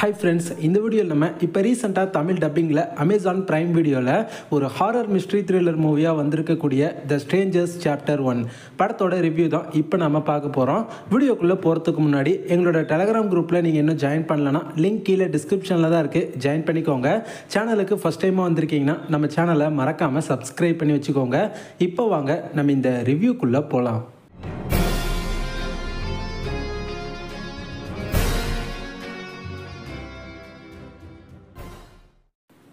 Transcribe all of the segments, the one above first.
Hi friends, இந்த வீடியோவில் நம்ம இப்போ ரீசெண்டாக தமிழ் டப்பிங்கில் அமேசான் பிரைம் வீடியோவில் ஒரு ஹாரர் மிஸ்ட்ரி த்ரில்லர் மூவியாக வந்திருக்கக்கூடிய த ஸ்ட்ரேஞ்சர்ஸ் சாப்டர் 1 படத்தோட ரிவ்யூ தான் இப்போ நம்ம பார்க்க போகிறோம். வீடியோக்குள்ளே போகிறதுக்கு முன்னாடி எங்களோட டெலகிராம் குரூப்பில் நீங்கள் இன்னும் ஜாயின் பண்ணலன்னா லிங்க் கீழே டிஸ்கிரிப்ஷனில் தான் இருக்குது, ஜாயின் பண்ணிக்கோங்க. சேனலுக்கு ஃபஸ்ட் டைமாக வந்திருக்கீங்கன்னா நம்ம சேனலை மறக்காமல் சப்ஸ்கிரைப் பண்ணி வச்சுக்கோங்க. இப்போ வாங்க நம்ம இந்த ரிவ்யூக்குள்ளே போகலாம்.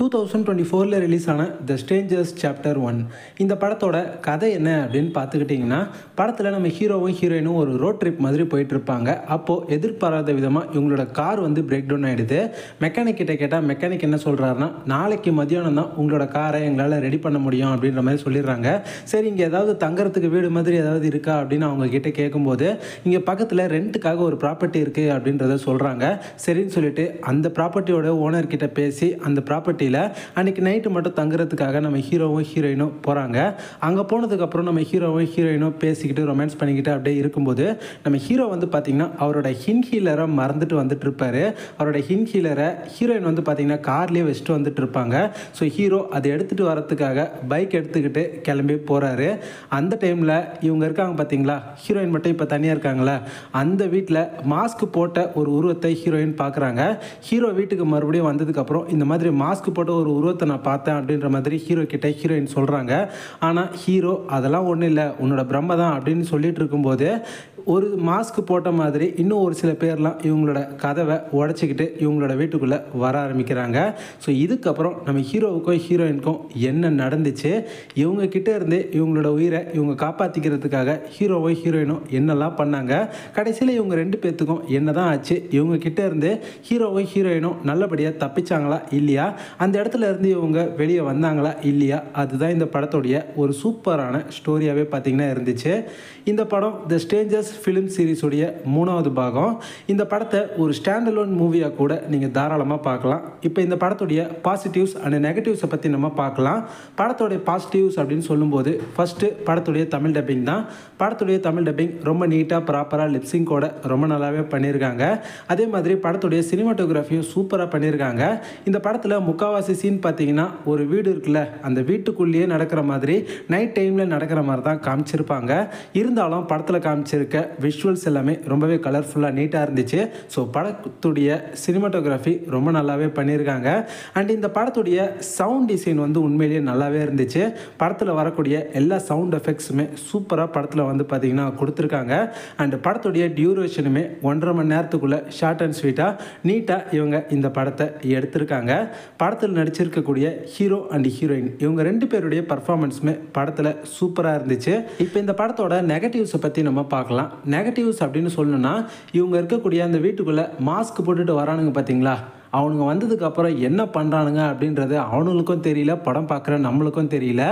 2024 ரிலீஸ் ஆன த ஸ்ட்ரேஞ்சர்ஸ் சாப்டர் 1 இந்த படத்தோட கதை என்ன அப்படின்னு பார்த்துக்கிட்டிங்கன்னா, படத்தில் நம்ம ஹீரோவும் ஹீரோயினும் ஒரு ரோட் ட்ரிப் மாதிரி போயிட்டு இருப்பாங்க. அப்போது எதிர்பாராத விதமாக இவங்களோட கார் வந்து பிரேக் டவுன் ஆகிடுது. மெக்கானிக் கிட்ட கேட்டால் மெக்கானிக் என்ன சொல்கிறாருன்னா, நாளைக்கு மதியானம் தான் உங்களோட காரை எங்களால் ரெடி பண்ண முடியும் அப்படின்ற மாதிரி சொல்லிடுறாங்க. சரி, இங்கே ஏதாவது தங்குறதுக்கு வீடு மாதிரி ஏதாவது இருக்கா அப்படின்னு அவங்க கிட்ட கேட்கும்போது, இங்கே பக்கத்தில் ரெண்ட்டுக்காக ஒரு ப்ராப்பர்ட்டி இருக்குது அப்படின்றத சொல்கிறாங்க. சரின்னு சொல்லிட்டு அந்த ப்ராப்பர்ட்டியோட ஓனர்கிட்ட பேசி அந்த ப்ராப்பர்ட்டியில் அன்றைக்கி நைட்டு மட்டும் தங்குறதுக்காக நம்ம ஹீரோவும் ஹீரோயினும் போகிறாங்க. அங்கே போனதுக்கப்புறம் நம்ம ஹீரோவும் ஹீரோயினும் பேசிக்கிட்டு ரொமான்ஸ் பண்ணிக்கிட்டு அப்படியே இருக்கும்போது நம்ம ஹீரோ வந்து பார்த்திங்கன்னா அவரோட ஹீலரை மறந்துட்டு வந்துட்டு இருப்பார். அவரோட ஹீலரை ஹீரோயின் வந்து பார்த்திங்கன்னா கார்லேயே வச்சுட்டு வந்துட்டு இருப்பாங்க. ஸோ ஹீரோ அதை எடுத்துகிட்டு வரத்துக்காக பைக் எடுத்துக்கிட்டு கிளம்பி போகிறாரு. அந்த டைமில் இவங்க இருக்காங்க பார்த்திங்களா, ஹீரோயின் மட்டும் இப்போ தனியாக இருக்காங்களா, அந்த வீட்டில் மாஸ்க் போட்ட ஒரு உருவத்தை ஹீரோயின் பார்க்குறாங்க. ஹீரோ வீட்டுக்கு மறுபடியும் வந்ததுக்கப்புறம் இந்த மாதிரி மாஸ்க் போட்ட ஒரு உருவத்தை நான் பார்த்தேன் அப்படின்ற மாதிரி ஹீரோ கிட்ட ஹீரோயின் சொல்கிறாங்க. ஆனால் ஹீரோ அதெல்லாம் ஒன்றும் இல்லை, உன்னோட பிரம்ம தான் அப்படின்னு சொல்லிட்டு இருக்கும்போது ஒரு மாஸ்க் போட்ட மாதிரி இன்னும் ஒரு சில பேர்லாம் இவங்களோட கதவை உடச்சிக்கிட்டு இவங்களோட வீட்டுக்குள்ளே வர ஆரம்பிக்கிறாங்க. ஸோ இதுக்கப்புறம் நம்ம ஹீரோவுக்கும் ஹீரோயினுக்கும் என்ன நடந்துச்சு, இவங்க கிட்டே இருந்து இவங்களோட உயிரை இவங்க காப்பாற்றிக்கிறதுக்காக ஹீரோவும் ஹீரோயினும் என்னெல்லாம் பண்ணாங்க, கடைசியில் இவங்க ரெண்டு பேர்த்துக்கும் என்ன தான் ஆச்சு, இவங்க கிட்டே இருந்து ஹீரோவும் ஹீரோயினும் நல்லபடியாக தப்பிச்சாங்களா இல்லையா, அந்த இடத்துல இருந்து இவங்க வெளியே வந்தாங்களா இல்லையா, அதுதான் இந்த படத்துடைய ஒரு சூப்பரான ஸ்டோரியாகவே பார்த்திங்கன்னா இருந்துச்சு. இந்த படம் த ஸ்ட்ரேஞ்சர்ஸ் ஃபிலிம் சீரிஸுடைய 3வது பாகம். இந்த படத்தை ஒரு ஸ்டாண்டலோன் மூவியாக கூட நீங்கள் தாராளமாக பார்க்கலாம். இப்போ இந்த படத்துடைய பாசிட்டிவ்ஸ் அண்ட் நெகட்டிவ்ஸை பற்றி நம்ம பார்க்கலாம். படத்துடைய பாசிட்டிவ்ஸ் அப்படின்னு சொல்லும்போது ஃபஸ்ட்டு படத்துடைய தமிழ் டப்பிங் தான். படத்துடைய தமிழ் டப்பிங் ரொம்ப நீட்டாக ப்ராப்பராக லிப்ஸிங்கோட ரொம்ப நல்லாவே பண்ணியிருக்காங்க. அதே மாதிரி படத்துடைய சினிமாட்டோகிராஃபியும் சூப்பராக பண்ணியிருக்காங்க. இந்த படத்தில் முக்கால்வாசி சீன் பார்த்தீங்கன்னா ஒரு வீடு இருக்குல்ல, அந்த வீட்டுக்குள்ளேயே நடக்கிற மாதிரி நைட் டைமில் நடக்கிற மாதிரி தான் காமிச்சிருப்பாங்க. இருந்தாலும் படத்தில் காமிச்சிருக்க விஷுவல்ஸ் எல்லாமே ரொம்பவே கலர்ஃபுல்லாக நீட்டாக இருந்துச்சு. ஸோ படத்துடைய சினிமாட்டோகிராஃபி ரொம்ப நல்லாவே பண்ணியிருக்காங்க. அண்ட் இந்த படத்துடைய சவுண்ட் டிசைன் வந்து உண்மையிலேயே நல்லாவே இருந்துச்சு. படத்தில் வரக்கூடிய எல்லா சவுண்ட் எஃபெக்ட்ஸுமே சூப்பராக படத்தில் வந்து பார்த்திங்கன்னா கொடுத்துருக்காங்க. அண்ட் படத்துடைய டியூரேஷனுமே 1.5 மணி நேரத்துக்குள்ளே ஷார்ட் அண்ட் ஸ்வீட்டாக நீட்டாக இவங்க இந்த படத்தை எடுத்திருக்காங்க. படத்தில் நடிச்சிருக்கக்கூடிய ஹீரோ அண்ட் ஹீரோயின் இவங்க ரெண்டு பேருடைய பர்ஃபார்மன்ஸுமே படத்தில் சூப்பராக இருந்துச்சு. இப்போ இந்த படத்தோட நெகட்டிவ்ஸை பற்றி நம்ம பார்க்கலாம். நெகட்டிவ்ஸ் அப்படின்னு சொல்லணும்னா, இவங்க இருக்கக்கூடிய அந்த வீட்டுக்குள்ளே மாஸ்க் போட்டுட்டு வரானுங்க பார்த்தீங்களா, அவனுங்க வந்ததுக்கப்புறம் என்ன பண்ணுறானுங்க அப்படின்றது அவனுங்களுக்கும் தெரியல, படம் பார்க்குற நம்மளுக்கும் தெரியல.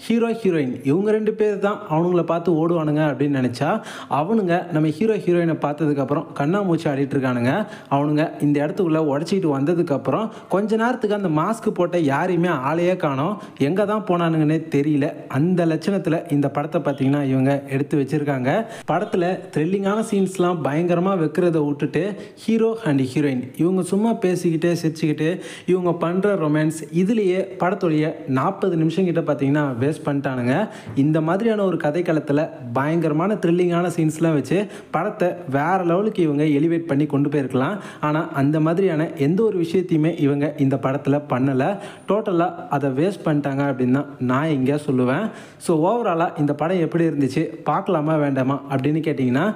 ஹீரோ ஹீரோயின் இவங்க ரெண்டு பேர் தான் அவனுங்களை பார்த்து ஓடுவானுங்க அப்படின்னு நினச்சா, அவனுங்க நம்ம ஹீரோ ஹீரோயினை பார்த்ததுக்கப்புறம் கண்ணாமூச்சி ஆடிட்டு இருக்கானுங்க. அவனுங்க இந்த இடத்துக்குள்ளே உடச்சிக்கிட்டு வந்ததுக்கப்புறம் கொஞ்ச நேரத்துக்கு அந்த மாஸ்க் போட்ட யாரையுமே ஆளையே காணோம், எங்கே தான் போனானுங்கன்னே தெரியல. அந்த லட்சணத்தில் இந்த படத்தை பார்த்திங்கன்னா இவங்க எடுத்து வச்சுருக்காங்க. படத்தில் த்ரில்லிங்கான சீன்ஸ்லாம் பயங்கரமாக வைக்கிறத விட்டுட்டு ஹீரோ அண்ட் ஹீரோயின் இவங்க சும்மா சிரிச்சுக்கிட்டு இவங்க பண்ணுற ரொமான்ஸ் இதுலேயே படத்துடைய 40 நிமிஷம் கிட்ட பார்த்தீங்கன்னா வேஸ்ட் பண்ணிட்டானுங்க. இந்த மாதிரியான ஒரு கதைக்களத்தில் பயங்கரமான த்ரில்லிங்கான சீன்ஸ்லாம் வச்சு படத்தை வேறு லெவலுக்கு இவங்க எலிவேட் பண்ணி கொண்டு போயிருக்கலாம். ஆனால் அந்த மாதிரியான எந்த ஒரு விஷயத்தையுமே இவங்க இந்த படத்தில் பண்ணலை. டோட்டலாக அதை வேஸ்ட் பண்ணிட்டாங்க அப்படின்னு தான் நான் இங்கே சொல்லுவேன். ஸோ ஓவராலாக இந்த படம் எப்படி இருந்துச்சு, பார்க்கலாமா வேண்டாமா அப்படின்னு கேட்டிங்கன்னா,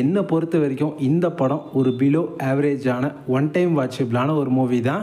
என்னை பொறுத்த வரைக்கும் இந்த படம் ஒரு பிலோ ஆவரேஜான ஒன் டைம் வாட்சபிளான ஒரு மூவி தான்.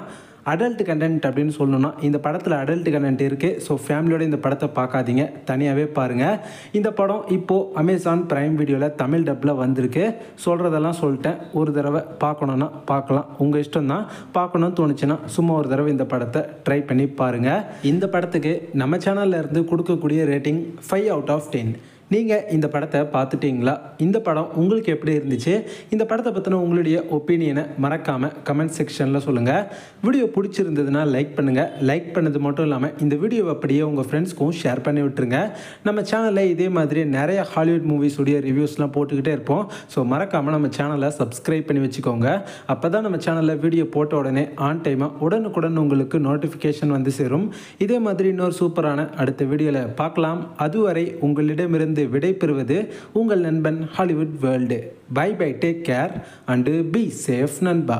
அடல்ட் கண்டென்ட் அப்படின்னு சொல்லணும்னா இந்த படத்தில் அடல்ட் கண்டென்ட் இருக்குது. ஸோ ஃபேமிலியோட இந்த படத்தை பார்க்காதீங்க, தனியாகவே பாருங்கள். இந்த படம் இப்போது அமேசான் பிரைம் வீடியோவில் தமிழ் டப்பில் வந்திருக்கு. சொல்கிறதெல்லாம் சொல்லிட்டேன். ஒரு தடவை பார்க்கணுன்னா பார்க்கலாம், உங்கள் இஷ்டம் தான். பார்க்கணுன்னு தோணுச்சுன்னா சும்மா ஒரு தடவை இந்த படத்தை ட்ரை பண்ணி பாருங்கள். இந்த படத்துக்கு நம்ம சேனலில் இருந்து கொடுக்கக்கூடிய ரேட்டிங் 5 out of 10. நீங்கள் இந்த படத்தை பார்த்துட்டீங்களா? இந்த படம் உங்களுக்கு எப்படி இருந்துச்சு? இந்த படத்தை பற்றின உங்களுடைய ஒப்பீனியனை மறக்காமல் கமெண்ட் செக்ஷனில் சொல்லுங்கள். வீடியோ பிடிச்சிருந்ததுன்னா லைக் பண்ணுங்கள். லைக் பண்ணது மட்டும் இல்லாமல் இந்த வீடியோவை அப்படியே உங்கள் ஃப்ரெண்ட்ஸ்க்கும் ஷேர் பண்ணி விட்டுருங்க. நம்ம சேனலில் இதே மாதிரி நிறைய ஹாலிவுட் மூவிஸுடைய ரிவ்யூஸ்லாம் போட்டுக்கிட்டே இருப்போம். ஸோ மறக்காமல் நம்ம சேனலை சப்ஸ்கிரைப் பண்ணி வச்சுக்கோங்க. அப்போ தான் நம்ம சேனலில் வீடியோ போட்ட உடனே ஆன் டைமாக உடனுக்குடன் உங்களுக்கு நோட்டிஃபிகேஷன் வந்து சேரும். இதே மாதிரி இன்னொரு சூப்பரான அடுத்த வீடியோவில் பார்க்கலாம். அதுவரை உங்களிடமிருந்து விடை பெறுவது உங்கள் நண்பன் Hollywood world. Bye bye, take care and be safe நண்பா.